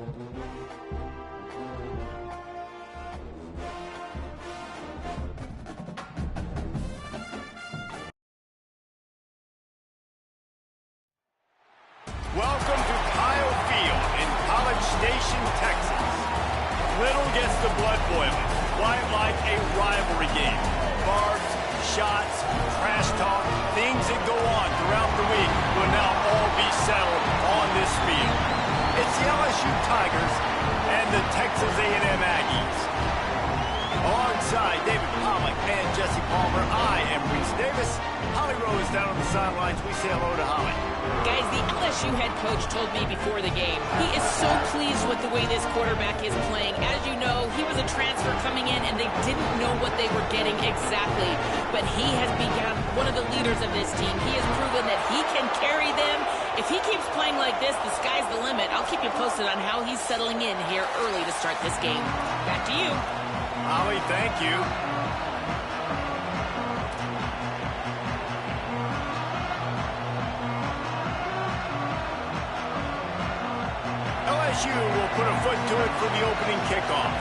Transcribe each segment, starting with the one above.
Welcome to Kyle Field in College Station, Texas. Little gets the blood boiling, quite like a rivalry game. Barbs, shots, trash talk, things that go on throughout the week will now all be settled on this field. It's the LSU Tigers and the Texas A&M Aggies. Alongside David Pollack and Jesse Palmer, I am Reese Davis. Holly Rose down on the sidelines. We say hello to Holly. Guys, the LSU head coach told me before the game, he is so pleased with the way this quarterback is playing. As you know, he was a transfer coming in, and they didn't know what they were getting exactly. But he has become one of the leaders of this team. He has proven that he can carry them. If he keeps playing like this, the sky's the limit. I'll keep you posted on how he's settling in here early to start this game. Back to you. Holly, thank you. LSU will put a foot to it for the opening kickoff.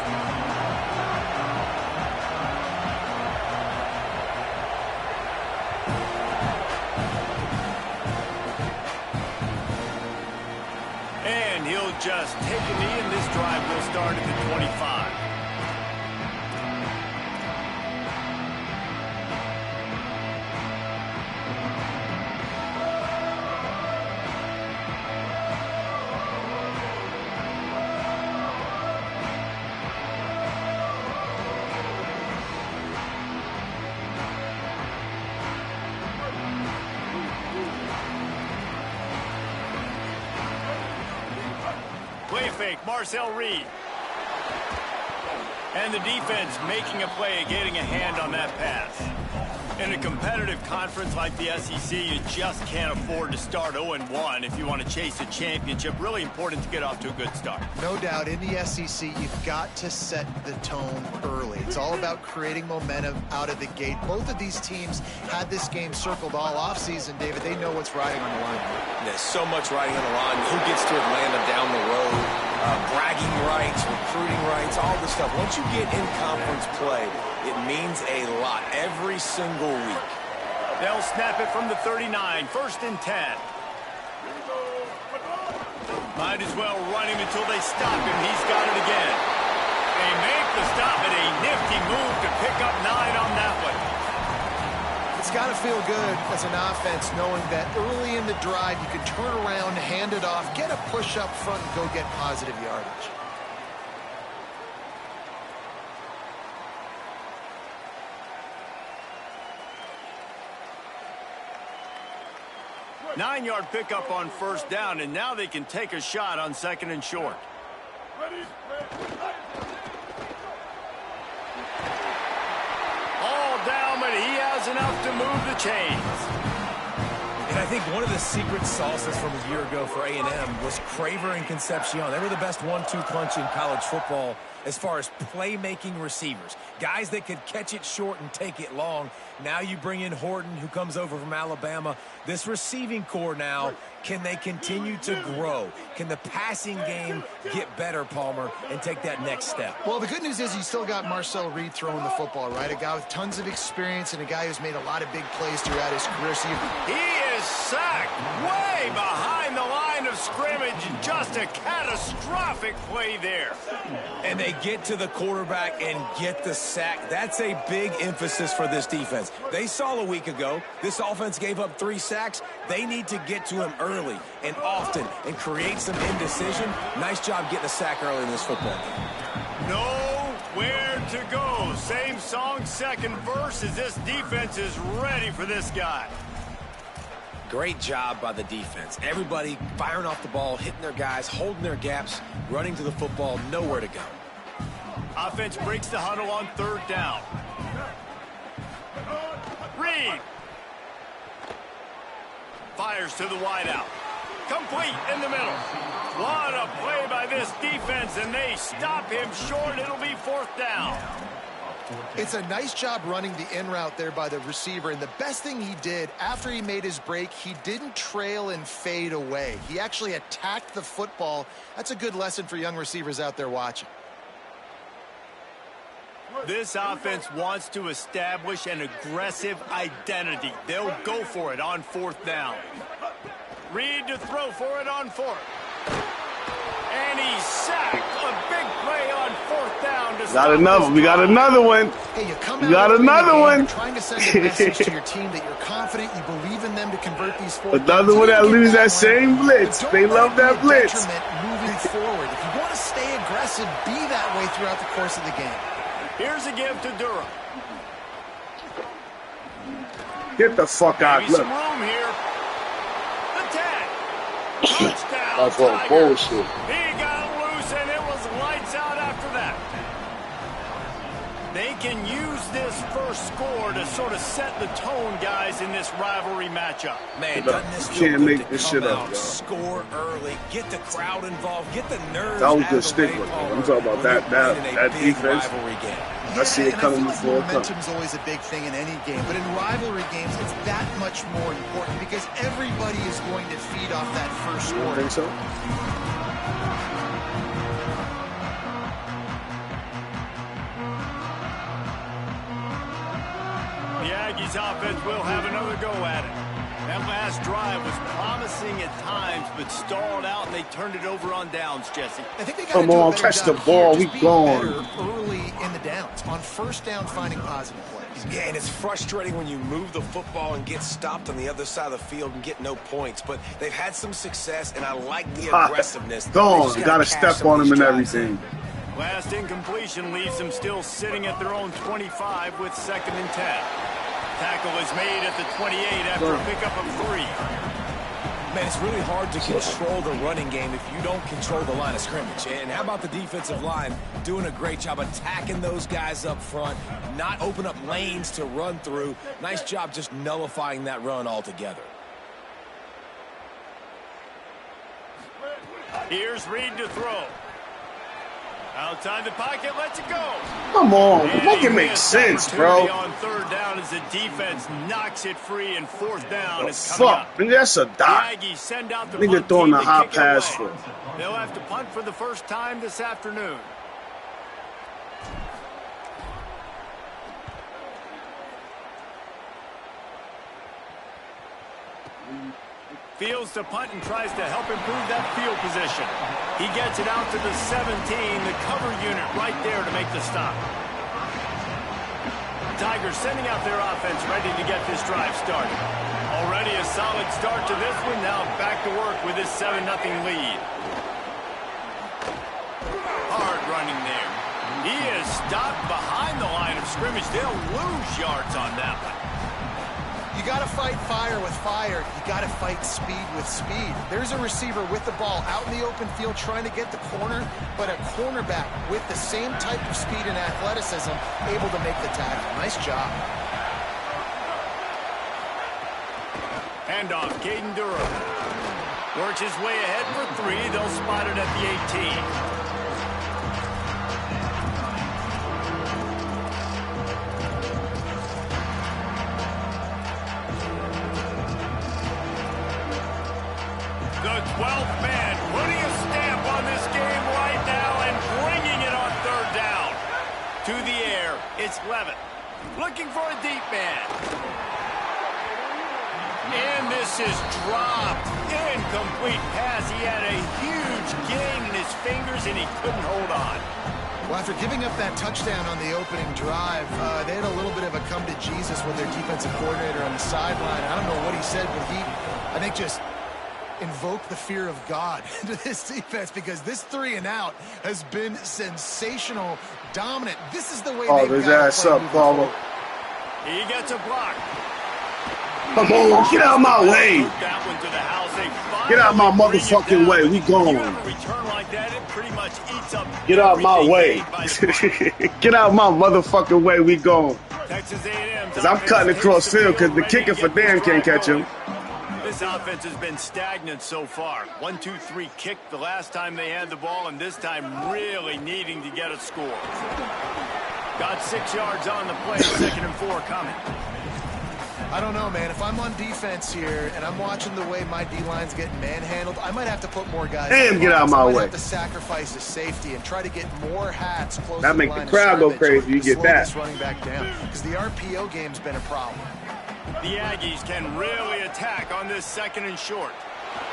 And he'll just take a knee, and this drive will start at the 25. Play fake, Marcel Reed. And the defense making a play, getting a hand on that pass. In a competitive conference like the SEC, you just can't afford to start 0-1 if you want to chase a championship. Really important to get off to a good start. No doubt, in the SEC, you've got to set the tone early. It's all about creating momentum out of the gate. Both of these teams had this game circled all offseason, David. They know what's riding on the line. There's so much riding on the line. Who gets to Atlanta down the road? Bragging rights, recruiting rights, all this stuff. Once you get in conference play, it means a lot every single week. They'll snap it from the 39, 1st and 10. Might as well run him until they stop him. He's got it again. They make the stop, and a nifty move to pick up 9 on that one. It's got to feel good as an offense knowing that early in the drive you can turn around, hand it off, get a push up front, and go get positive yardage. Nine-yard pickup on 1st down, and now they can take a shot on 2nd and short. All down, but he has enough to move the chains. And I think one of the secret sauces from a year ago for A&M was Craver and Concepcion. They were the best 1-2 punch in college football as far as playmaking receivers. Guys that could catch it short and take it long. Now you bring in Horton, who comes over from Alabama. This receiving core now, can they continue to grow? Can the passing game get better, Palmer, and take that next step? Well, the good news is you still got Marcel Reed throwing the football, right? A guy with tons of experience and a guy who's made a lot of big plays throughout his career. So he is sacked way behind the line of scrimmage. Just a catastrophic play there. And they get to the quarterback and get the sack. That's a big emphasis for this defense. They saw a week ago, this offense gave up 3 sacks. They need to get to him early and often and create some indecision. Nice job getting a sack early in this football game. Nowhere to go. Same song, second verse, as this defense is ready for this guy. Great job by the defense. Everybody firing off the ball, hitting their guys, holding their gaps, running to the football, nowhere to go. Offense breaks the huddle on 3rd down. Reed fires to the wideout. Complete in the middle. What a play by this defense, and they stop him short. It'll be 4th down. It's a nice job running the in route there by the receiver, and the best thing he did after he made his break, he didn't trail and fade away. He actually attacked the football. That's a good lesson for young receivers out there watching. This offense wants to establish an aggressive identity. They'll go for it on 4th down. Reed to throw for it on 4th. And he's sacked. A big play on 4th down. We got another one. Hey, you come We got another one. Trying to send a message to your team that you're confident, you believe in them to convert these 4th downs. Another one that lose that same blitz. They love that blitz. Moving forward. If you want to stay aggressive, be that way throughout the course of the game. Here's a give to Durham. Get the fuck out. Maybe Look. some room here. The tag. Touchdown, That's all Tiger. bullshit. He got loose, and it was lights out after that. They can use this first score to sort of set the tone, guys, in this rivalry matchup. Man, doesn't this feel Can't good make to this come shit up, out, y'all. score early, get the crowd involved, get the nerves That was out good of the stick way with it. forward I'm talking about when that- you're that- playing in a that big defense. rivalry game. I see it and coming I feel before it like comes. momentum's always a big thing in any game, but in rivalry games, it's that much more important because everybody is going to feed off that first You don't score. think so? The Aggies offense will have another go at it. That last drive was promising at times, but stalled out, and they turned it over on downs, Jesse. I think they gotta Come do a on, better catch the job ball. here, We just being gone. better early in the downs. On 1st down, finding positive plays. Yeah, and it's frustrating when you move the football and get stopped on the other side of the field and get no points. But they've had some success, and I like the aggressiveness. They Gone. just Gotta cash step some on of him these and drives in. everything. Last incompletion leaves them still sitting at their own 25 with 2nd and 10. Tackle is made at the 28 after a pickup of 3. Man, it's really hard to control the running game if you don't control the line of scrimmage. And how about the defensive line doing a great job attacking those guys up front, not open up lanes to run through. Nice job just nullifying that run altogether. Here's Reed to throw. Outside the pocket, lets it go. Come on. And Make he it make missed sense, opportunity bro. on 3rd down as the defense knocks it free, and 4th down The is coming fuck? up. Nigga, that's a The dot. Aggies send out the Nigga punt throwing team the to hot kick it pass away. for. They'll have to punt for the first time this afternoon. Fields to punt and tries to help improve that field position. He gets it out to the 17, the cover unit right there to make the stop. Tigers sending out their offense ready to get this drive started. Already a solid start to this one. Now back to work with this 7-0 lead. Hard running there. He is stopped behind the line of scrimmage. They'll lose yards on that one. You got to fight fire with fire. You got to fight speed with speed. There's a receiver with the ball out in the open field trying to get the corner, but a cornerback with the same type of speed and athleticism able to make the tackle. Nice job. Handoff, Caden Durham. Works his way ahead for 3. They'll spot it at the 18. The 12th man putting a stamp on this game right now and bringing it on 3rd down. To the air, it's Levitt. Looking for a deep man. And this is dropped. Incomplete pass. He had a huge gain in his fingers and he couldn't hold on. Well, after giving up that touchdown on the opening drive, they had a little bit of a come to Jesus with their defensive coordinator on the sideline. I don't know what he said, but he, I think, just invoke the fear of God into this defense because this 3-and-out has been sensational, dominant. This is the way Oh, they've his got ass to play up, moving Paulo. forward. He gets a block. Come on, get out of my way. Took that one to the house. They Get out my finally bring it motherfucking down. way. We gone. You have a return like that, it pretty much eats up Get out my everything way. made by the punt. Get out my motherfucking way. We gone. Texas A&M's Because I'm offense cutting takes across the field because the ready kicker to for get this Dan can't drive catch him. going. This offense has been stagnant so far. 1-2-3 kick the last time they had the ball, and this time really needing to get a score. Got 6 yards on the play, 2nd and 4 coming. I don't know, man. If I'm on defense here and I'm watching the way my D-line's getting manhandled, I might have to put more guys. Damn, get out of my way. I might have to sacrifice the safety and try to get more hats close that to the make line the crowd go crazy. You get slow that. this running back down because the RPO game's been a problem. The Aggies can really attack on this 2nd and short.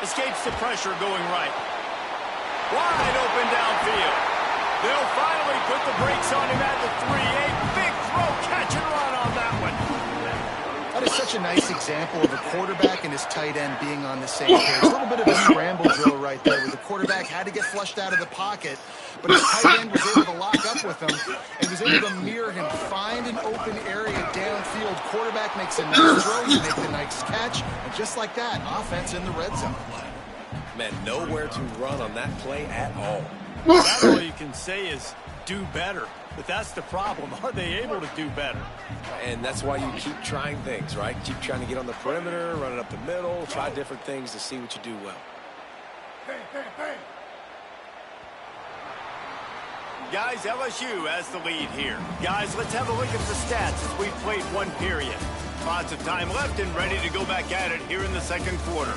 Escapes the pressure going right. Wide open downfield. They'll finally put the brakes on him at the 3-8. Big throw, catch and run on that one. That is such a nice example of a quarterback and his tight end being on the same page. A little bit of a scramble drill right there where the quarterback had to get flushed out of the pocket, but his tight end was able to lock up with him and was able to mirror him, find an open area downfield. Quarterback makes a nice throw, you make the nice catch, and just like that, offense in the red zone. Man, nowhere to run on that play at all. That's all you can say is do better. But that's the problem. Are they able to do better? And that's why you keep trying things, right? Keep trying to get on the perimeter, run it up the middle, try different things to see what you do well. Guys, LSU has the lead here. Guys, let's have a look at the stats as we've played 1 period. Lots of time left and ready to go back at it here in the 2nd quarter.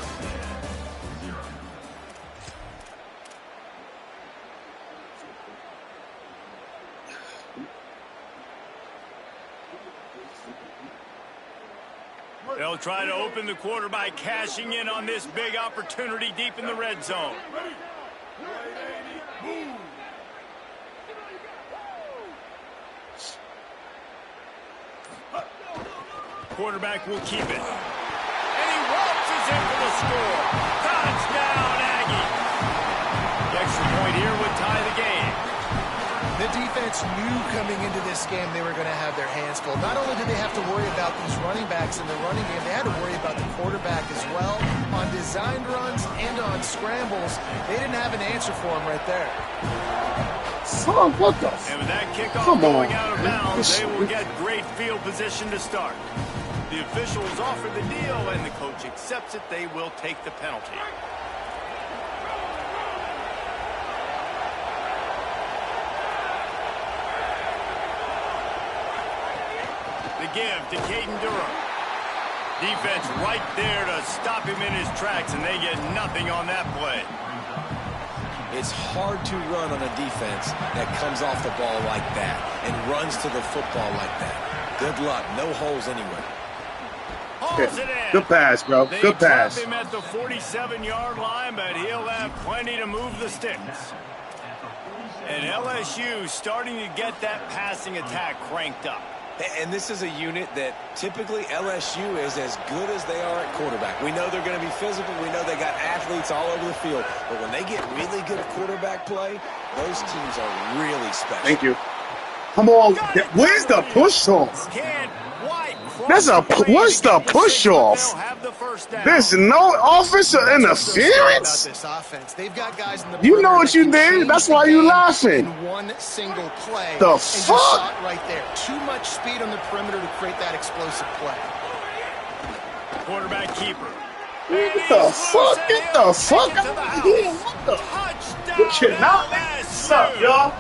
They'll try to open the quarter by cashing in on this big opportunity deep in the red zone. Quarterback will keep it. And he waltzes in for the score. Touchdown, Aggie. The extra point here would tie the game. The defense knew coming into this game they were going to have their hands full. Not only did they have to worry about these running backs in the running game, they had to worry about the quarterback as well. On designed runs and on scrambles, they didn't have an answer for him right there. Son, what the? And with that kickoff going out of bounds, they will get great field position to start. The officials offer the deal, and the coach accepts it. They will take the penalty. The give to Caden Durham. Defense right there to stop him in his tracks, and they get nothing on that play. It's hard to run on a defense that comes off the ball like that and runs to the football like that. Good luck. No holes anywhere. Good pass, bro. Good pass. They trap him at the 47-yard line, but he'll have plenty to move the sticks. And LSU starting to get that passing attack cranked up. And this is a unit that typically LSU is as good as they are at quarterback. We know they're going to be physical. We know they got athletes all over the field. But when they get really good at quarterback play, those teams are really special. Thank you. Come on. Where's the push-off? What's the push-off? There's no offensive interference? You know what you did. That's why you laughing. One single play. The fuck? Right there. Too much speed on the perimeter to create that explosive play. Quarterback keeper. Get the fuck? Get the fuck out of here. What the? You cannot. What's up, y'all?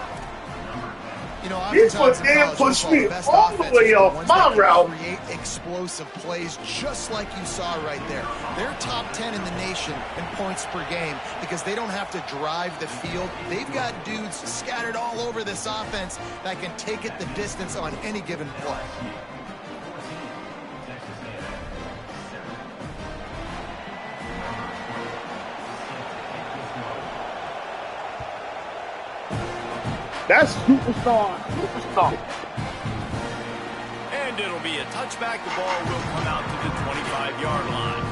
You know, This one damn pushed me all the way off my route. Create explosive plays just like you saw right there. They're top 10 in the nation in points per game because they don't have to drive the field. They've got dudes scattered all over this offense that can take it the distance on any given play. That's superstar. And it'll be a touchback. The ball will come out to the 25-yard line.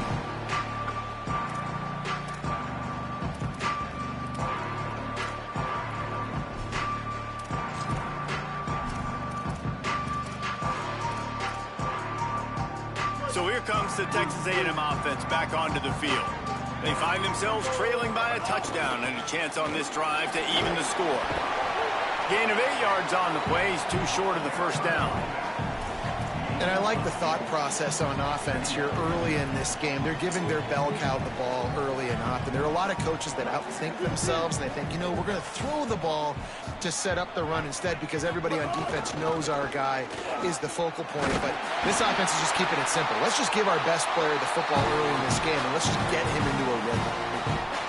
So here comes the Texas A&M offense back onto the field. They find themselves trailing by a touchdown and a chance on this drive to even the score. Gain of 8 yards on the play. He's too short of the first down. And I like the thought process on offense here early in this game. They're giving their bell cow the ball early and often. There are a lot of coaches that outthink themselves, and they think, you know, we're going to throw the ball to set up the run instead because everybody on defense knows our guy is the focal point. But this offense is just keeping it simple. Let's just give our best player the football early in this game, and let's just get him into a rhythm.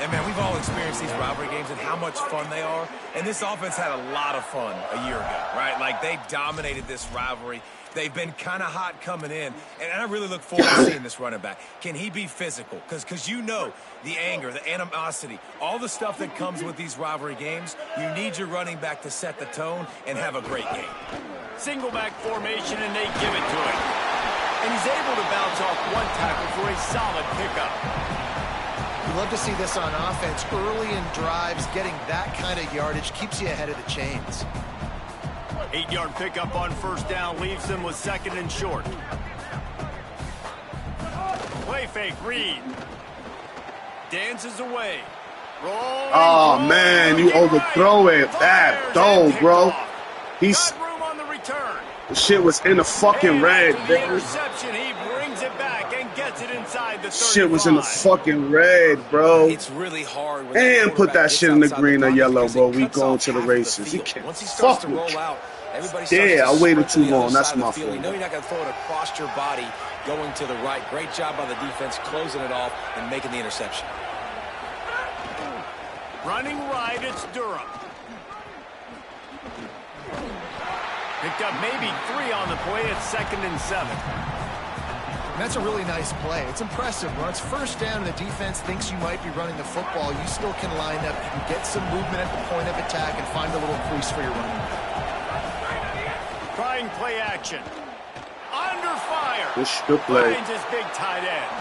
And, man, we've all experienced these rivalry games and how much fun they are. And this offense had a lot of fun a year ago, right? Like, they dominated this rivalry. They've been kind of hot coming in, and I really look forward to seeing this running back. Can he be physical? Because you know the anger, the animosity, all the stuff that comes with these rivalry games, you need your running back to set the tone and have a great game. Single back formation, and they give it to him. And he's able to bounce off one tackle for a solid pickup. You love to see this on offense. Early in drives, getting that kind of yardage keeps you ahead of the chains. 8-yard pickup on first down leaves them with second and short. Play fake, Reed. Dances away. Rolling, oh, man, you overthrow it. Bad throw, bro. He's... room on the return. The shit was in the fucking red, the interception, he brings it back and gets it inside the 35. Shit was in the fucking red, bro. It's really hard. And put that shit in the green or yellow, bro. We going to the races. He can't fuck with you. Yeah, I waited too long. That's my fault. You know you're not going to throw it across your body going to the right. Great job by the defense closing it off and making the interception. Running right, it's Durham. Picked up maybe 3 on the play at 2nd and 7. And that's a really nice play. It's impressive. When it's first down and the defense thinks you might be running the football, you still can line up. You can get some movement at the point of attack and find a little crease for your running back. Trying play action. Under fire. Good play. Finds his big tight end.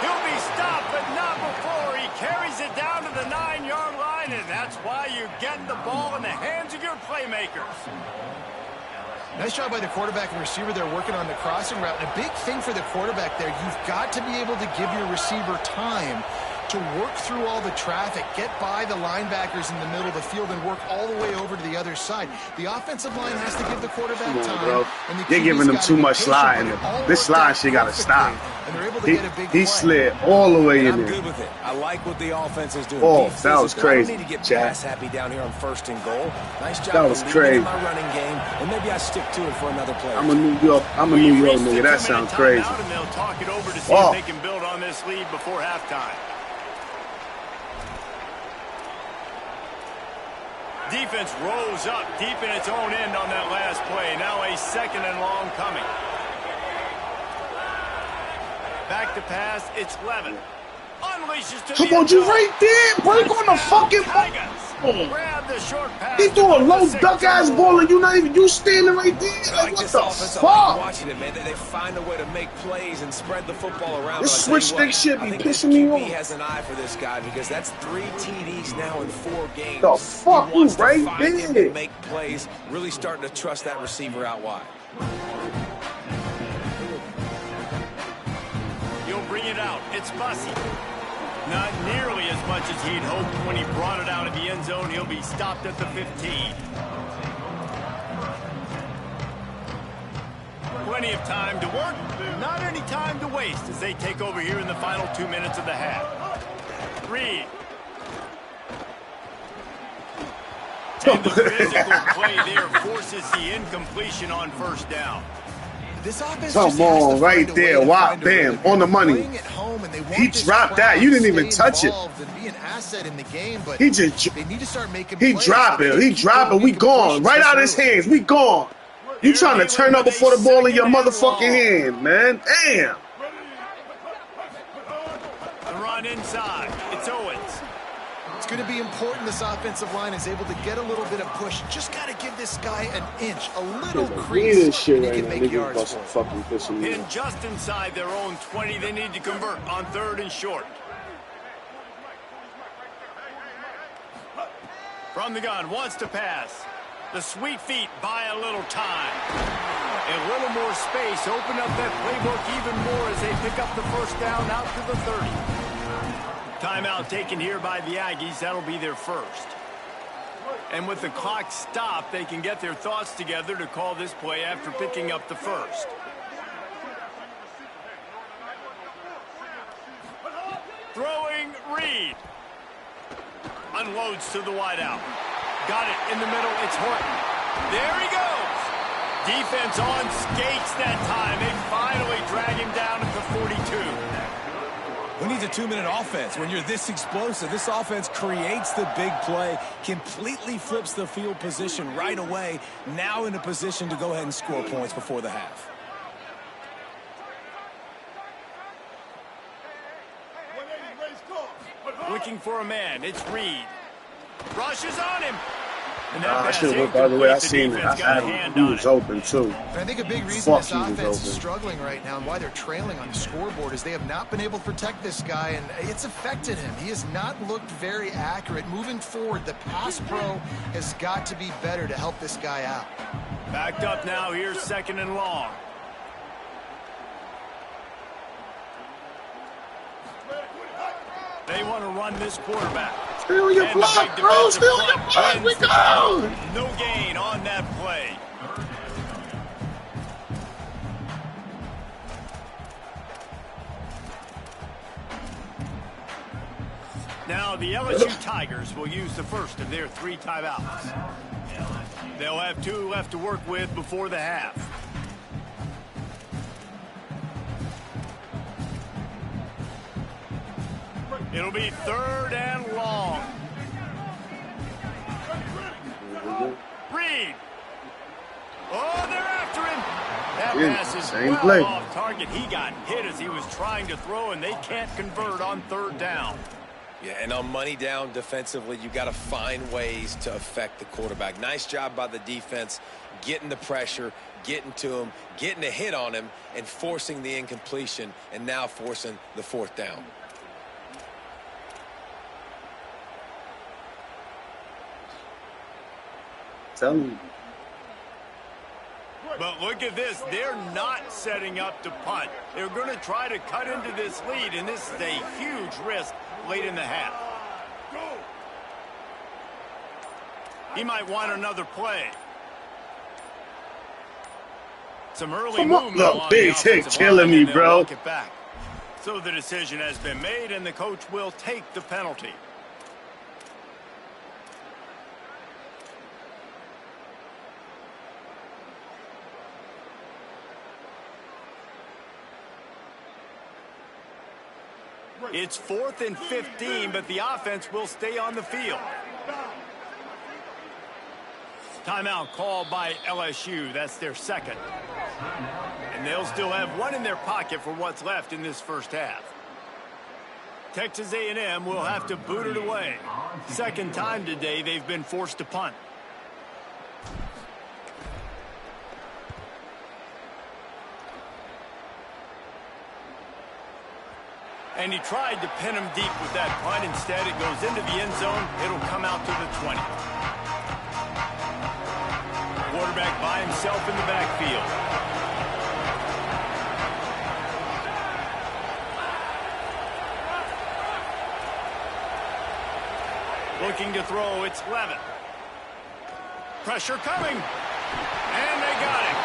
He'll be stopped, but not before he carries it down to the 9-yard line, and that's why you get the ball in the hands of your playmakers. Nice job by the quarterback and receiver. They're working on the crossing route. And a big thing for the quarterback there, you've got to be able to give your receiver time to work through all the traffic, get by the linebackers in the middle of the field, and work all the way over to the other side. The offensive line has to give the quarterback time. Bro. You're giving them too much slide. This slide shit got to stop. He slid all the way in there. I'm good with it. I like what the offense is doing. Oh, that was crazy. I need to get pass happy down here on 1st and goal. Nice job. That was crazy. My running game, and maybe I stick to it for another play. I'm a New York nigga. That sounds crazy. And they'll talk it over to see if they can build on this lead before halftime. Defense rolls up deep in its own end on that last play. Now a 2nd and long coming. Back to pass. It's Levin. Unleashes to Come on, you right there. Break on the fucking ball. Grab the short pass. He threw a low duck-ass ball and you standing right there. Like, what the fuck? Watching it, man. They find a way to make plays and spread the football around. This switch stick shit be pissing me off. He has an eye for this guy because that's 3 TDs now in 4 games. The fuck, you right there. Make plays, really starting to trust that receiver out wide. You'll bring it out. It's Bussy. Not nearly as much as he'd hoped when he brought it out of the end zone. He'll be stopped at the 15. Plenty of time to work, not any time to waste as they take over here in the final 2 minutes of the half. Reed. And the physical play there forces the incompletion on first down. This offense Come on, right there. Wow, bam, on the money. He dropped that. You didn't even touch it. He just, he dropped it. He dropped it. We gone. Right out of his hands. We gone. You trying to turn up before the ball in your motherfucking hand, man. Damn. The run inside. It's Owens. It's going to be important this offensive line is able to get a little bit of push. Just got to give this guy an inch, a little crease, and he can make yards for it. Pinned just inside their own 20. They need to convert on 3rd and short. From the gun, wants to pass. The sweet feet buy a little time. A little more space. Open up that playbook even more as they pick up the first down out to the 30. Timeout taken here by the Aggies. That'll be their first. And with the clock stopped, they can get their thoughts together to call this play after picking up the first. Reed. Unloads to the wideout. Got it in the middle. It's Horton. There he goes. Defense on skates that time. They finally drag him down at the 42. Who needs a 2-minute offense? When you're this explosive, this offense creates the big play, completely flips the field position right away, now in a position to go ahead and score points before the half. Looking for a man. It's Reed. Rushes on him. I should have looked the other way. I seen it. I had him. He was open, too. And I think a big reason this offense is struggling right now and why they're trailing on the scoreboard is they have not been able to protect this guy, and it's affected him. He has not looked very accurate. Moving forward, the pass pro has got to be better to help this guy out. Backed up now. Here's 2nd and long. They want to run this quarterback. Steal your block, bro. Steal your block. We go. No gain on that play. Now the LSU Tigers will use the first of their 3 timeouts. They'll have 2 left to work with before the half. It'll be 3rd and long. Reed. Oh, they're after him. That pass is well off target. He got hit as he was trying to throw, and they can't convert on 3rd down. Yeah, and on money down defensively, you got to find ways to affect the quarterback. Nice job by the defense, getting the pressure, getting to him, getting a hit on him, and forcing the incompletion, and now forcing the 4th down. Tell me. But look at this. They're not setting up to punt. They're going to try to cut into this lead, and this is a huge risk late in the half. He might want another play. Some early movement along the offensive line, killing me, bro. It back. So the decision has been made, and the coach will take the penalty. It's 4th and 15, but the offense will stay on the field. Timeout called by LSU. That's their 2nd. And they'll still have 1 in their pocket for what's left in this first half. Texas A&M will have to boot it away. 2nd time today they've been forced to punt. And he tried to pin him deep with that punt. Instead, it goes into the end zone. It'll come out to the 20. Quarterback by himself in the backfield. Looking to throw, it's Levin. Pressure coming. And they got it.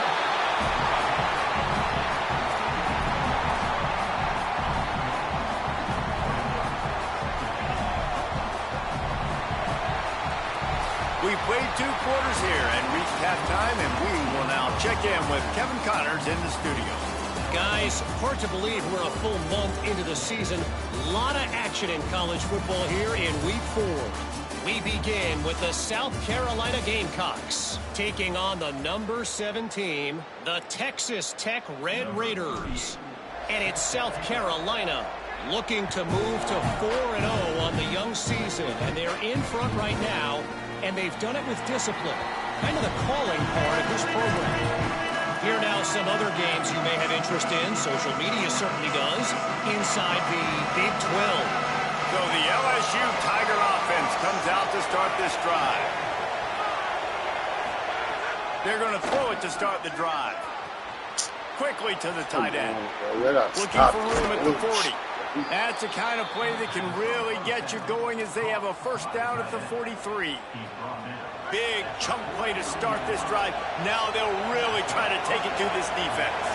We played 2 quarters here and reached halftime, and we will now check in with Kevin Connors in the studio. Guys, hard to believe we're a full month into the season. A lot of action in college football here in Week 4. We begin with the South Carolina Gamecocks taking on the number 7 team, the Texas Tech Red Raiders. And it's South Carolina looking to move to 4-0 on the young season, and they're in front right now. And they've done it with discipline, kind of the calling part of this program. Here now some other games you may have interest in, social media certainly does, inside the Big 12. So the LSU Tiger offense comes out to start this drive. They're going to throw it to start the drive. Quickly to the tight end. Looking for room at the 40. That's the kind of play that can really get you going as they have a 1st down at the 43. Big chunk play to start this drive. Now they'll really try to take it to this defense.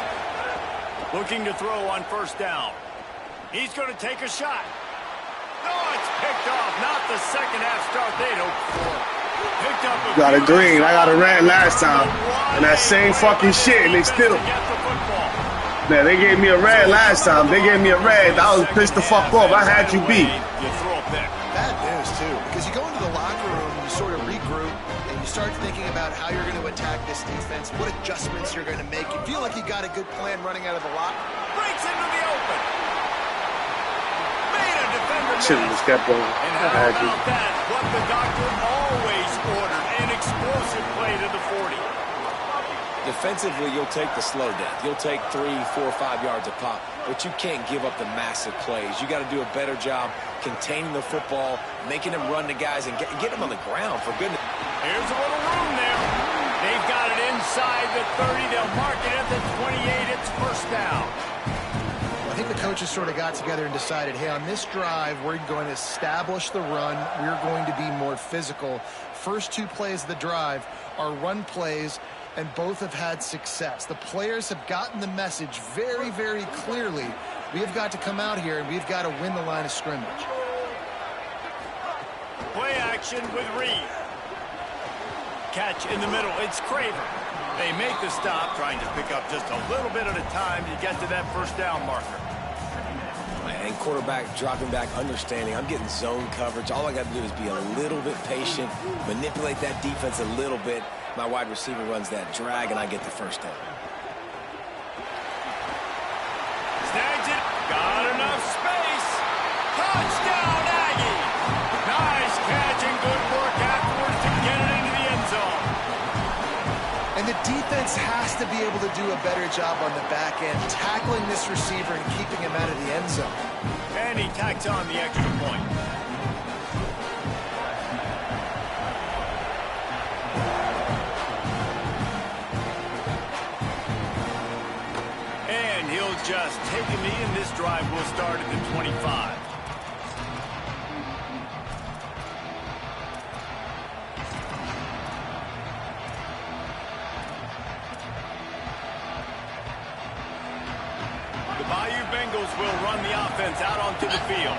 Looking to throw on 1st down. He's going to take a shot. Oh, it's It's picked off, not the second half start they'd hoped for. Picked up got a green. I got a red last time. And that same fucking shit, and they still. Man, they gave me a red last time. They gave me a red. I was pissed the fuck off. I had you beat. You throw a pick. Bad news, too, because you go into the locker room, you sort of regroup, and you start thinking about how you're going to attack this defense, what adjustments you're going to make. You feel like you got a good plan running out of the locker. Breaks into the open. Made a defender Should have just kept going. And how about that? What the doctor always ordered, an explosive play to the 40. Defensively, you'll take the slow death. You'll take 3, 4, 5 yards a pop, but you can't give up the massive plays. You got to do a better job containing the football, making them run the guys, and get them on the ground, for goodness. Here's a little room there. They've got it inside the 30. They'll mark it at the 28. It's first down. I think the coaches sort of got together and decided, hey, on this drive, we're going to establish the run. We're going to be more physical. First 2 plays of the drive are run plays, and both have had success. The players have gotten the message very, very clearly. We have got to come out here, and we've got to win the line of scrimmage. Play action with Reed. Catch in the middle. It's Craver. They make the stop, trying to pick up just a little bit at a time to get to that first down marker. And quarterback dropping back, understanding I'm getting zone coverage. All I got to do is be a little bit patient, manipulate that defense a little bit. My wide receiver runs that drag, and I get the first down. Snags it. Got enough space. Touchdown, Aggie. Nice catch and good work afterwards to get it into the end zone. And the defense has to be able to do a better job on the back end, tackling this receiver and keeping him out of the end zone. And he tacks on the extra point. And he'll just take a knee, and this drive will start at the 25. Will run the offense out onto the field.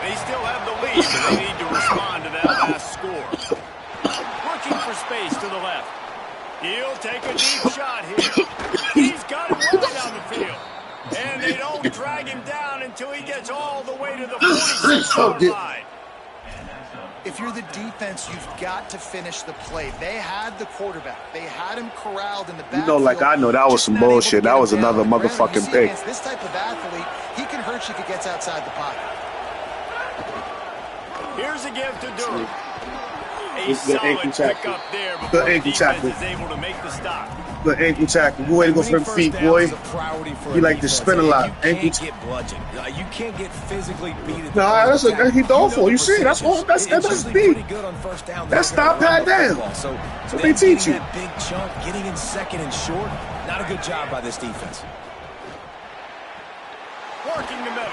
They still have the lead, but they need to respond to that last score. Looking for space to the left. He'll take a deep shot here. He's got it right down the field. And they don't drag him down until he gets all the way to the 46-yard line. If you're the defense, you've got to finish the play. They had the quarterback. They had him corralled in the backfield. You know, like, I know that was some bullshit. That was another motherfucking pick. This type of athlete, he can hurt you if he gets outside the pocket. Here's a give to Durham. A Good solid ankle tackle. pick up there before Good the ankle defense tackle. is able to make the stop. Good ankle tackle. Good way to go for the feet, boy. You like to spin a lot. You can't get bludgeoned. You can't get physically beat. Nah, that's a he awful. You see, that's all. That's deep. That's stop pad down. So they teach you. That big chunk, getting in second and short. Not a good job by this defense. Working the middle.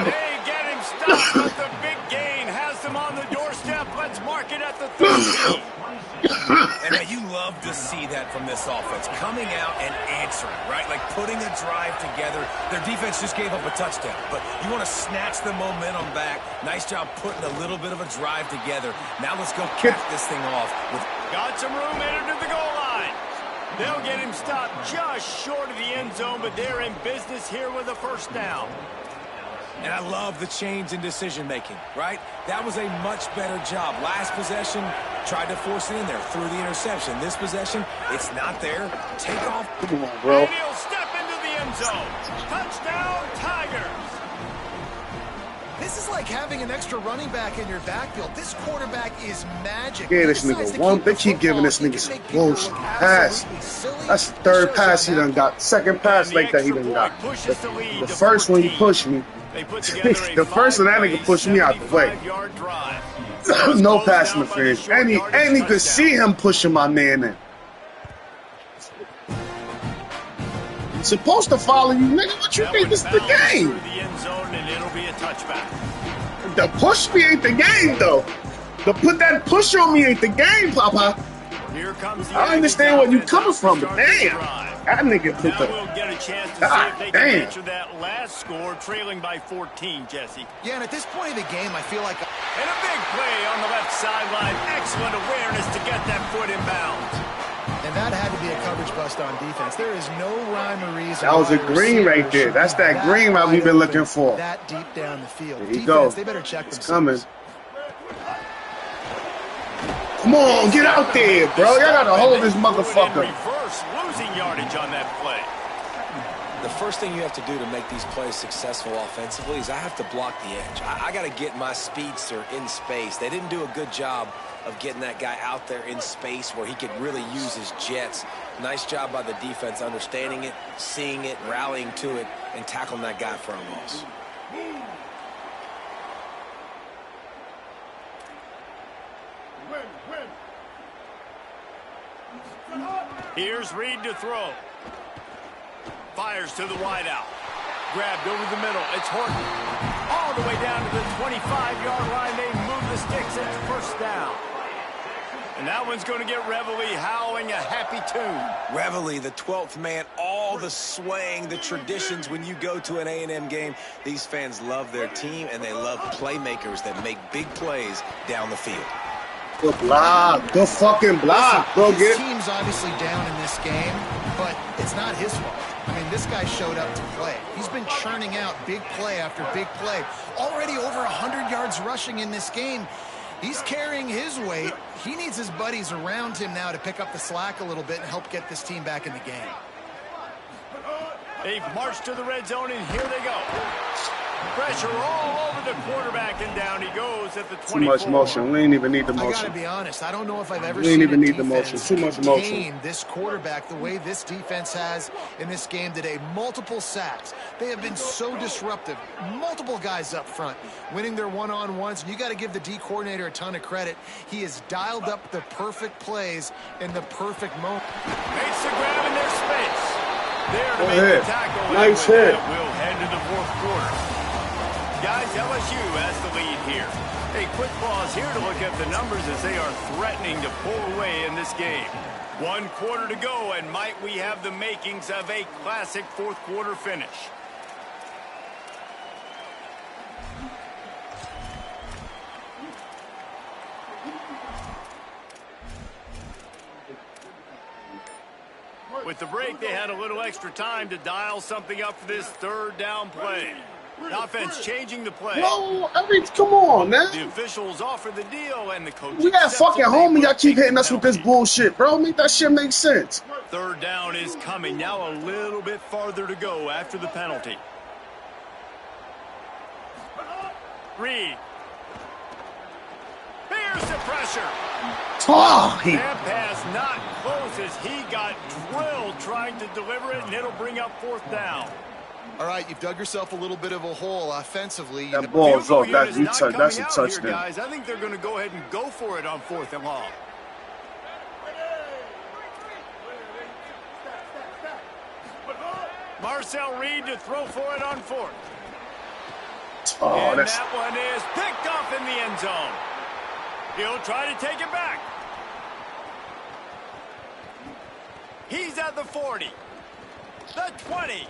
They get him stopped, but the big gain has them on the doorstep. Let's mark it at the 13. And you love to see that from this offense. Coming out and answering, right? Like putting a drive together. Their defense just gave up a touchdown, but you want to snatch the momentum back. Nice job putting a little bit of a drive together. Now let's go cap this thing off. Got some room headed to the goal line. They'll get him stopped just short of the end zone, but they're in business here with a first down. And I love the change in decision-making, right? That was a much better job. Last possession, tried to force it in there, threw the interception. This possession, it's not there. Take off. Come on, bro. And he'll step into the end zone. Touchdown, Tigers. This is like having an extra running back in your backfield. This quarterback is magic. Yeah, this nigga one. They keep giving this nigga some bullshit pass. That's the third pass he done got. Second pass like that he done got. The first one he pushed me. The first one that nigga pushed me out the way. No pass interference. And he could see him pushing my man in. He's supposed to follow you, nigga. What you think? This is the game. The push me ain't the game, though. The put that push on me ain't the game, Papa. Here comes the I understand where you coming from, but damn, that nigga put the. We'll get a chance to see if they can answer that last score, trailing by 14, Jesse. Yeah, and at this point of the game, I feel like... And a big play on the left sideline. Excellent awareness to get that foot in bounds. And that had to be a coverage bust on defense. There is no rhyme or reason. That was a green right there. That's that green route we've been looking for. That deep down the field. There you Defense, go. They better check It's themselves. coming. Come on, get out there, bro. Y'all gotta hold this motherfucker. Reverse, losing yardage on that play. The first thing you have to do to make these plays successful offensively is I have to block the edge. I got to get my speedster in space. They didn't do a good job of getting that guy out there in space where he could really use his jets. Nice job by the defense understanding it, seeing it, rallying to it, and tackling that guy for a loss. Here's Reed to throw. Fires to the wideout. Grabbed over the middle. It's Horton. All the way down to the 25-yard line. They move the sticks. It's first down. And that one's going to get Reveille howling a happy tune. Reveille, the 12th man, all the swaying, the traditions when you go to an A&M game. These fans love their team, and they love playmakers that make big plays down the field. Good block. Good fucking block. Go His get. team's obviously down in this game, but it's not his fault. I mean, this guy showed up to play. He's been churning out big play after big play. Already over 100 yards rushing in this game. He's carrying his weight. He needs his buddies around him now to pick up the slack a little bit and help get this team back in the game. They've marched to the red zone, and here they go. Pressure all over the quarterback, and down he goes at the 24. Too much motion. We ain't even need the I gotta motion. be honest, I don't know if I've ever We ain't seen even a need the motion. defense Too much motion. contain this quarterback the way this defense has in this game today. Multiple sacks. They have been so disruptive. Multiple guys up front winning their one-on-ones, and you got to give the D coordinator a ton of credit. He has dialed up the perfect plays in the perfect moment. Makes the grab in their space. There to Go make ahead. the tackle. Nice and hit. We'll head to the fourth quarter. Guys, LSU has the lead here. A quick pause here to look at the numbers as they are threatening to pull away in this game. 1 quarter to go, and might we have the makings of a classic fourth quarter finish. With the break, they had a little extra time to dial something up for this third down play. The offense changing the play. No, I mean, come on, man. The officials offer the deal, and the coach. We got fucking home and y'all keep hitting us with this bullshit, bro. Make that shit make sense. Third down is coming. Now a little bit farther to go after the penalty. Reed. Here's the pressure. Oh, That pass not close as he got drilled trying to deliver it, and it'll bring up fourth down. All right, you've dug yourself a little bit of a hole offensively. that ball's off. That's a touchdown. Here, guys. I think they're going to go ahead and go for it on 4th and long. Marcel Reed to throw for it on 4th. Oh, And that's that one is picked off in the end zone. He'll try to take it back. He's at the 40. The 20.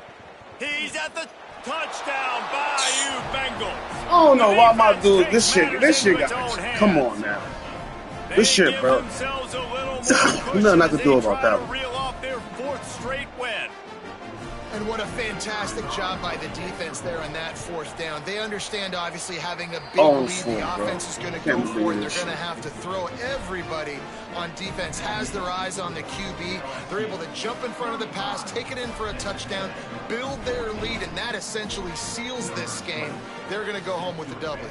He's at the touchdown. Bayou Bengals. I don't know why my dude. This shit got. Come on now. This shit, bro. Nothing I can do about that one. Reel off their 4th straight win. And what a fantastic job by the defense there on that 4th down. They understand, obviously, having a big lead. The offense is going to go for it. They're going to have to throw. Everybody on defense has their eyes on the QB. They're able to jump in front of the pass, take it in for a touchdown, build their lead, and that essentially seals this game. They're going to go home with the W.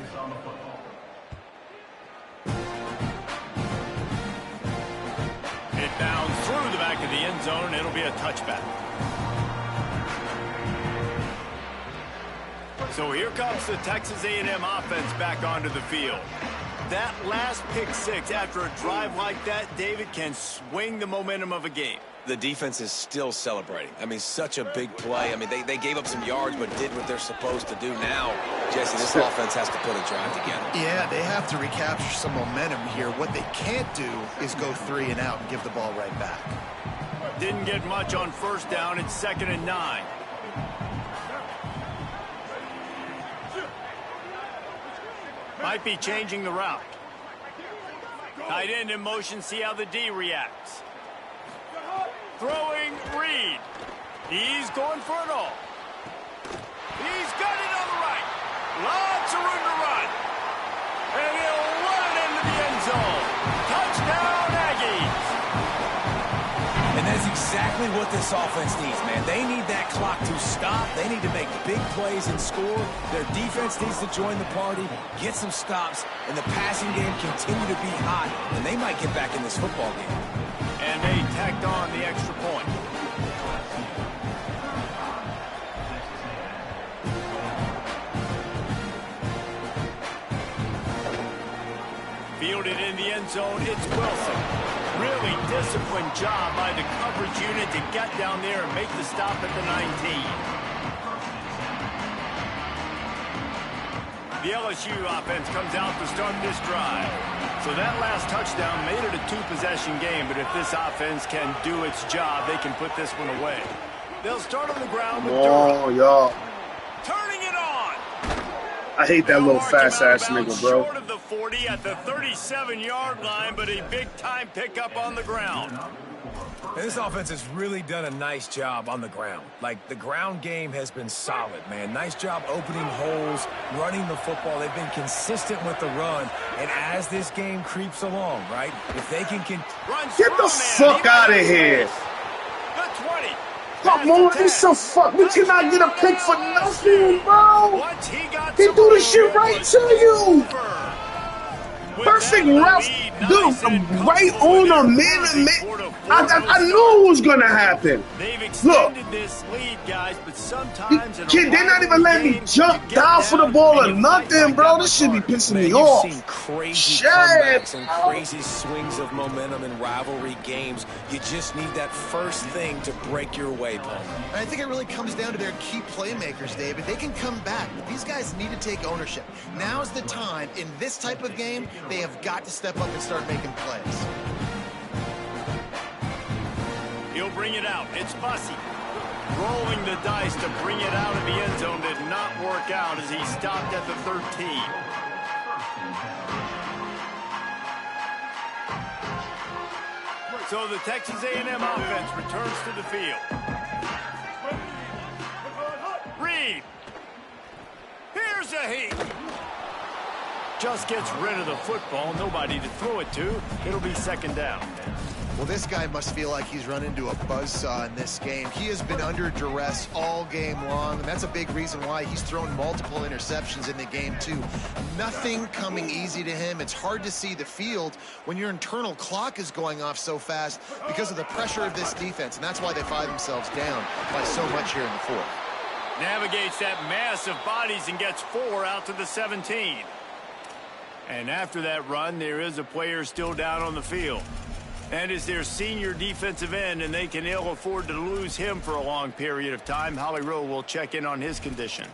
It bounds through the back of the end zone. It'll be a touchback. So here comes the Texas A&M offense back onto the field. That last pick six after a drive like that, David, can swing the momentum of a game. The defense is still celebrating. I mean, such a big play. I mean, they gave up some yards but did what they're supposed to do. Now, Jesse, this offense has to put a drive together. Yeah, they have to recapture some momentum here. What they can't do is go 3 and out and give the ball right back. Didn't get much on first down. It's 2nd and 9. Might be changing the route. Tight end in motion, see how the D reacts. Throwing Reed. He's going for it all. He's got it on the right. Lots of room to run. And he'll run it into the end zone. Touchdown, Aggies. And that's exactly what this offense needs, man. They need that clock to stop. They need to make big plays and score. Their defense needs to join the party, get some stops, and the passing game continue to be hot, and they might get back in this football game. And they tacked on the extra point. Fielded in the end zone, it's Wilson. Really disciplined job by the coverage unit to get down there and make the stop at the 19. The LSU offense comes out to start this drive. So that last touchdown made it a 2-possession game, but if this offense can do its job, they can put this one away. They'll start on the ground with Oh, y'all. turning it on. I hate that little fast-ass nigga, bro. Short of the 40 at the 37-yard line, but a big-time pickup on the ground. And this offense has really done a nice job on the ground. Like, the ground game has been solid, man. Nice job opening holes, running the football. They've been consistent with the run. And as this game creeps along, right, if they can... Get the fuck out of here. The 20. Come on, it's a fuck. We cannot get a pick for nothing, bro. He do the shit right to you. Perfect route, dude, right on a man. I knew it was gonna happen. Look, this lead, guys, but sometimes kid, they're not even letting me jump down for the ball or nothing, bro. This should be pissing me off. You've seen crazy comebacks and crazy swings of momentum in rivalry games. You just need that first thing to break your way, Paul. I think it really comes down to their key playmakers, David. They can come back, but these guys need to take ownership. Now's the time. In this type of game, they have got to step up and start making plays. He'll bring it out. It's Bussey. Rolling the dice to bring it out of the end zone did not work out as he stopped at the 13. So the Texas A&M offense returns to the field. Reed. Here's a heat. Just gets rid of the football. Nobody to throw it to. It'll be 2nd down. Well, this guy must feel like he's run into a buzzsaw in this game. He has been under duress all game long, and that's a big reason why he's thrown multiple interceptions in the game, too. Nothing coming easy to him. It's hard to see the field when your internal clock is going off so fast because of the pressure of this defense, and that's why they find themselves down by so much here in the 4th. Navigates that mass of bodies and gets 4 out to the 17. And after that run, there is a player still down on the field. And is their senior defensive end, and they can ill afford to lose him for a long period of time. Holly Rowe will check in on his condition.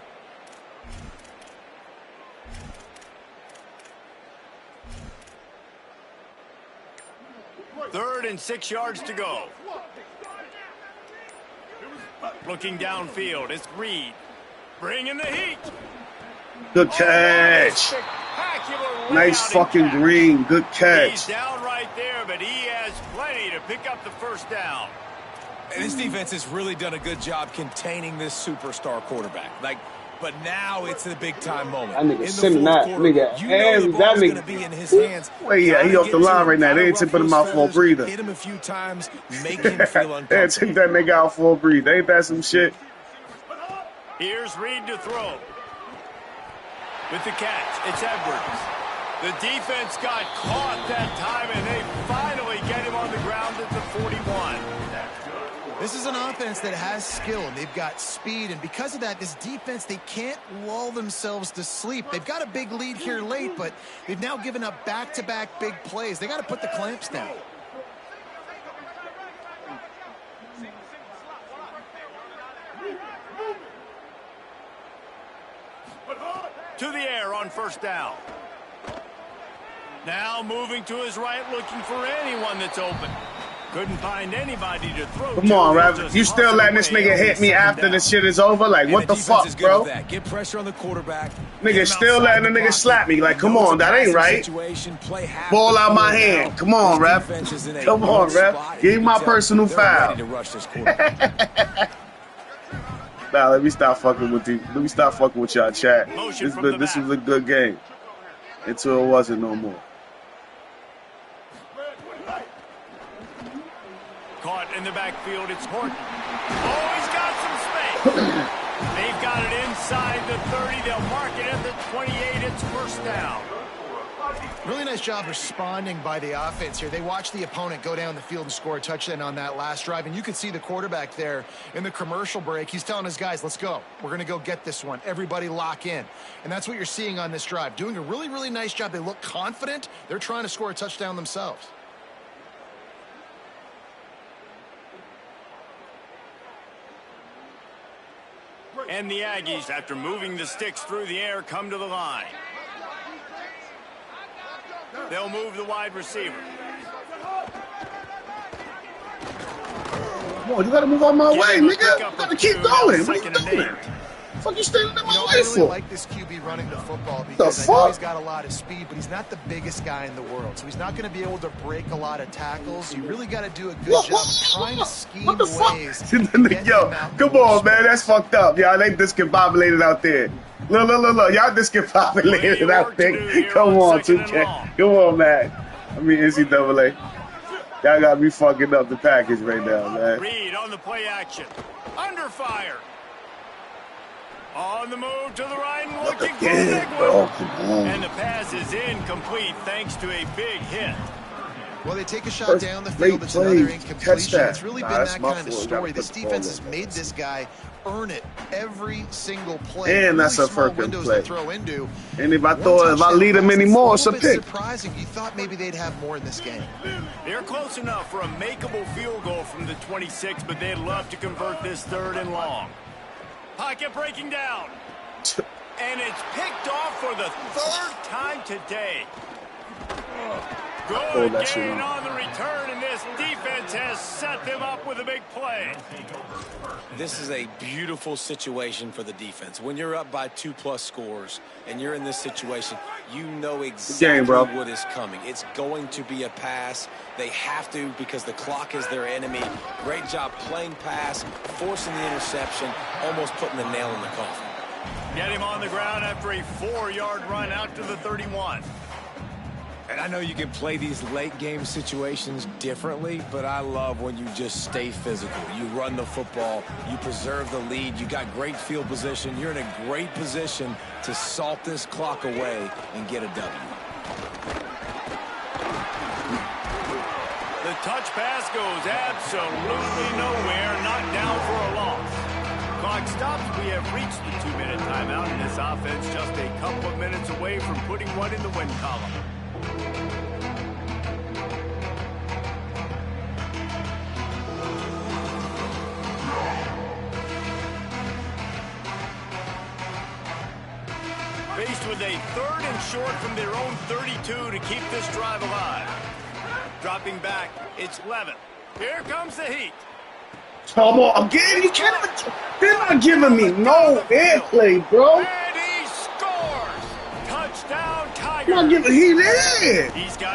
Third and 6 yards to go. Looking downfield, it's Reed. Bringing the heat. Good catch. Nice fucking green. Good catch. He's down right there, but he has plenty to pick up the first down. And this defense has really done a good job containing this superstar quarterback. But now it's a big-time moment. That nigga sending that nigga. You know the ball's going to be in his hands. Wait, yeah, he off the line right now. They ain't tipping him out for a breather. Hit him a few times, make him feel uncomfortable. They take that nigga out for a breather. Ain't that some shit? Here's Reed to throw. With the catch, it's Edwards. The defense got caught that time, and they finally get him on the ground at the 41. This is an offense that has skill, and they've got speed, and because of that, this defense, they can't lull themselves to sleep. They've got a big lead here late, but they've now given up back-to-back big plays. They got to put the clamps down. To the air on first down. Now moving to his right, looking for anyone that's open. Couldn't find anybody to throw. Come on, Rev. You still letting this nigga hit me after the shit is over? Like, what the fuck, bro? Get pressure on the quarterback. Nigga still letting the nigga slap me. Like, come on, that ain't right. Ball out my hand. Come on, Rev. Come on, Rev. Give me my personal foul. Nah, let me stop fucking with you. Let me stop fucking with y'all, chat. This was a good game until it wasn't no more. Caught in the backfield, it's Horton. Oh, he's got some space. They've got it inside the 30. They'll mark it at the 28. It's first down. Really nice job responding by the offense here. They watched the opponent go down the field and score a touchdown on that last drive, and you could see the quarterback there in the commercial break. He's telling his guys, let's go. We're going to go get this one. Everybody lock in. And that's what you're seeing on this drive. Doing a really, really nice job. They look confident. They're trying to score a touchdown themselves. And the Aggies, after moving the sticks through the air, come to the line. They'll move the wide receiver. Come on, you gotta move out my way, nigga. You gotta keep going. What are you doing? The fuck you standing in my way for? I really like this QB running the football because I know he's got a lot of speed, but he's not the biggest guy in the world. So he's not going to be able to break a lot of tackles. You really got to do a good job trying to scheme ways. Yo, come on, man. That's fucked up. Y'all ain't discombobulated out there. Look. Y'all discombobulated out there. Come on, 2K. Come on, man. I mean, NCAA. Y'all got me fucking up the package right now, man. Reed on the play action. Under fire. On the move to the right and looking for a big one. And the pass is incomplete thanks to a big hit. Well, they take a shot down the field. It's another incompletion. It's really been that kind of story. This defense has made this guy earn it every single play. And that's a freaking play. And if I lead them anymore, it's a pick. Surprising. You thought maybe they'd have more in this game. They're close enough for a makeable field goal from the 26, but they'd love to convert this 3rd and long. Pocket breaking down. And it's picked off for the 3rd time today. Good gain on the return, and this defense has set them up with a big play. This is a beautiful situation for the defense. When you're up by 2+ scores and you're in this situation, you know exactly what is coming. It's going to be a pass. They have to because the clock is their enemy. Great job playing pass, forcing the interception, almost putting the nail in the coffin. Get him on the ground after a 4-yard run out to the 31. And I know you can play these late game situations differently, but I love when you just stay physical. You run the football, you preserve the lead, you got great field position. You're in a great position to salt this clock away and get a W. The touch pass goes absolutely nowhere, not down for a loss. Clock stops. We have reached the 2-minute timeout, and this offense just a couple of minutes away from putting one in the win column. Faced with a 3rd and short from their own 32 to keep this drive alive. Dropping back, it's Levin. Here comes the heat. Come on, again, you can't even. They're not giving me no airplay, bro. And he scores! Touchdown, Tiger. Not giving, he did.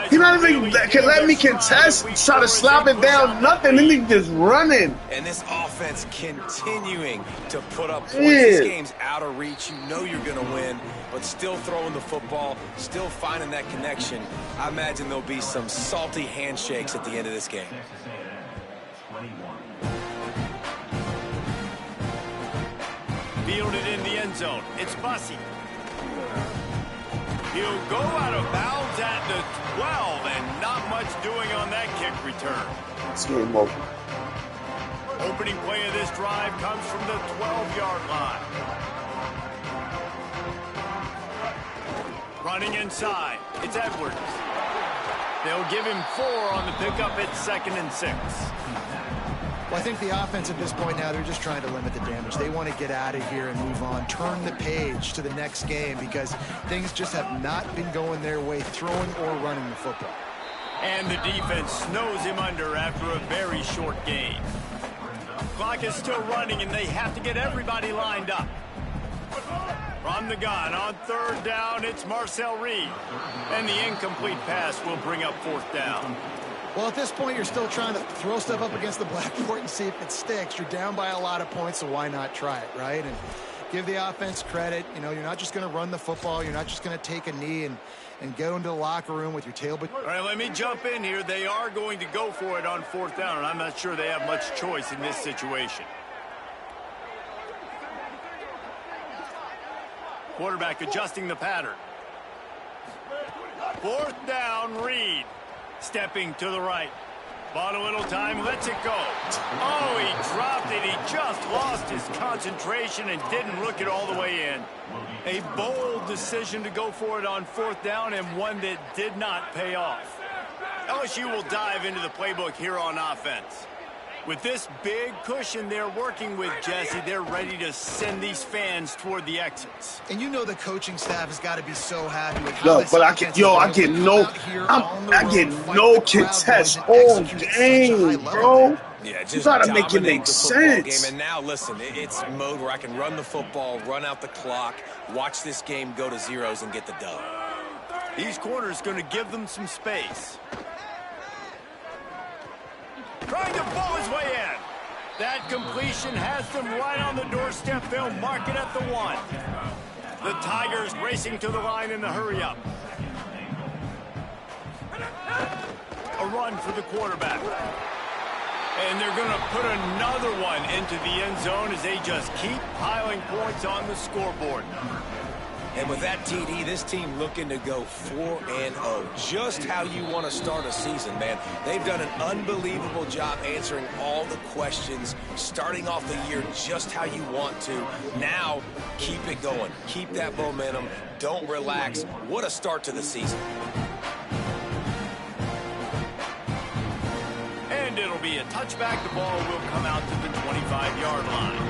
He not even can let me contest, try to slap it down, nothing. Then he just running. And this offense continuing to put up points. This game's out of reach. You know you're going to win, but still throwing the football, still finding that connection. I imagine there'll be some salty handshakes at the end of this game. Fielded in the end zone. It's Bussey. He'll go out of bounds at the 12, and not much doing on that kick return. It's game over. Opening play of this drive comes from the 12-yard line. Running inside, it's Edwards. They'll give him 4 on the pickup at 2nd and 6. Well, I think the offense at this point now, they're just trying to limit the damage. They want to get out of here and move on, turn the page to the next game because things just have not been going their way, throwing or running the football. And the defense snows him under after a very short game. Clock is still running, and they have to get everybody lined up. From the gun, on 3rd down, it's Marcel Reed. And the incomplete pass will bring up 4th down. Well, at this point, you're still trying to throw stuff up against the blackboard and see if it sticks. You're down by a lot of points, so why not try it, right? And give the offense credit. You know, you're not just going to run the football. You're not just going to take a knee and go into the locker room with your tail. But all right, let me jump in here. They are going to go for it on 4th down, and I'm not sure they have much choice in this situation. Quarterback adjusting the pattern. 4th down, Reed. Stepping to the right. Bought a little time, lets it go. Oh, he dropped it. He just lost his concentration and didn't look it all the way in. A bold decision to go for it on 4th down, and one that did not pay off. LSU will dive into the playbook here on offense. With this big cushion they're working with, Jesse, they're ready to send these fans toward the exits. And you know the coaching staff has got to be so happy with how but I get no contest all game, bro. Yeah, just you gotta make it make sense. Game. And now, listen, it's mode where I can run the football, run out the clock, watch this game go to zeros and get the dub. These corners going to give them some space. Trying to pull his way in. That completion has them right on the doorstep. They'll mark it at the 1. The Tigers racing to the line in the hurry-up. A run for the quarterback. And they're going to put another one into the end zone as they just keep piling points on the scoreboard. And with that TD, this team looking to go 4-0. Just how you want to start a season, man. They've done an unbelievable job answering all the questions, starting off the year just how you want to. Now, keep it going. Keep that momentum. Don't relax. What a start to the season. And it'll be a touchback. The ball will come out to the 25-yard line.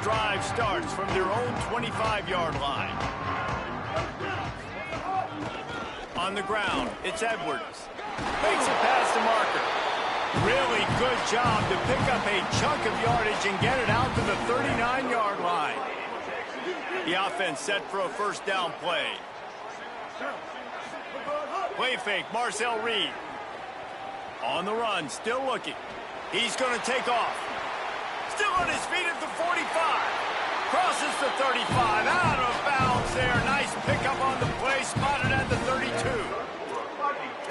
Drive starts from their own 25-yard line. On the ground, it's Edwards. Makes it past the marker. Really good job to pick up a chunk of yardage and get it out to the 39-yard line. The offense set for a 1st down play. Play fake, Marcel Reed. On the run, still looking. He's going to take off. Still on his feet at the 45. Crosses the 35. Out of bounds there. Nice pickup on the play. Spotted at the 32.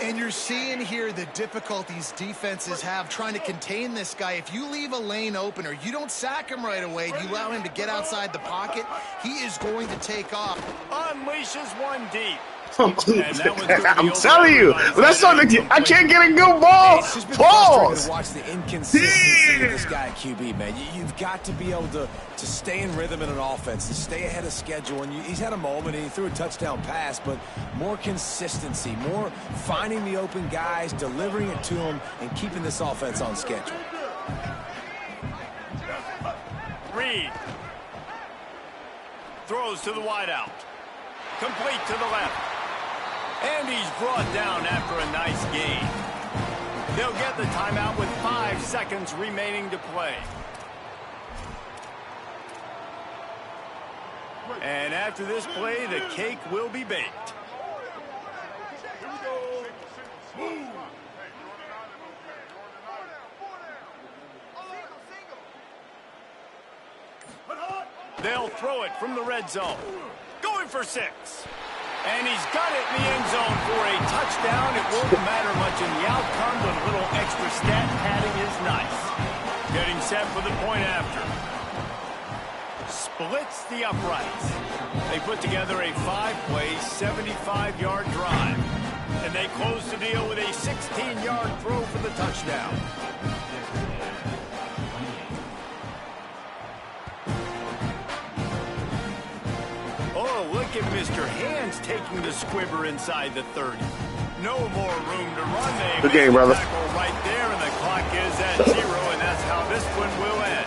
And you're seeing here the difficulties defenses have trying to contain this guy. If you leave a lane open or you don't sack him right away, you allow him to get outside the pocket, he is going to take off. Unleashes one deep. I'm telling you, that's not the. I can't get a good ball. Pause. To watch the inconsistency of this guy at QB, man. You've got to be able to stay in rhythm in an offense, to stay ahead of schedule. And he's had a moment, and he threw a touchdown pass, but more consistency, more finding the open guys, delivering it to them, and keeping this offense on schedule. Reed throws to the wideout. Complete to the left. And he's brought down after a nice gain. They'll get the timeout with 5 seconds remaining to play. And after this play, the cake will be baked. They'll throw it from the red zone. Going for 6. And he's got it in the end zone for a touchdown. It won't matter much in the outcome, but a little extra stat padding is nice. Getting set for the point after. blitz the uprights. They put together a 5-play, 75-yard drive. And they close the deal with a 16-yard throw for the touchdown. Oh, look at Mr. Hands taking the squibber inside the 30. No more room to run. Good game, brother. Right there, and the clock is at 0, and that's how this one will end.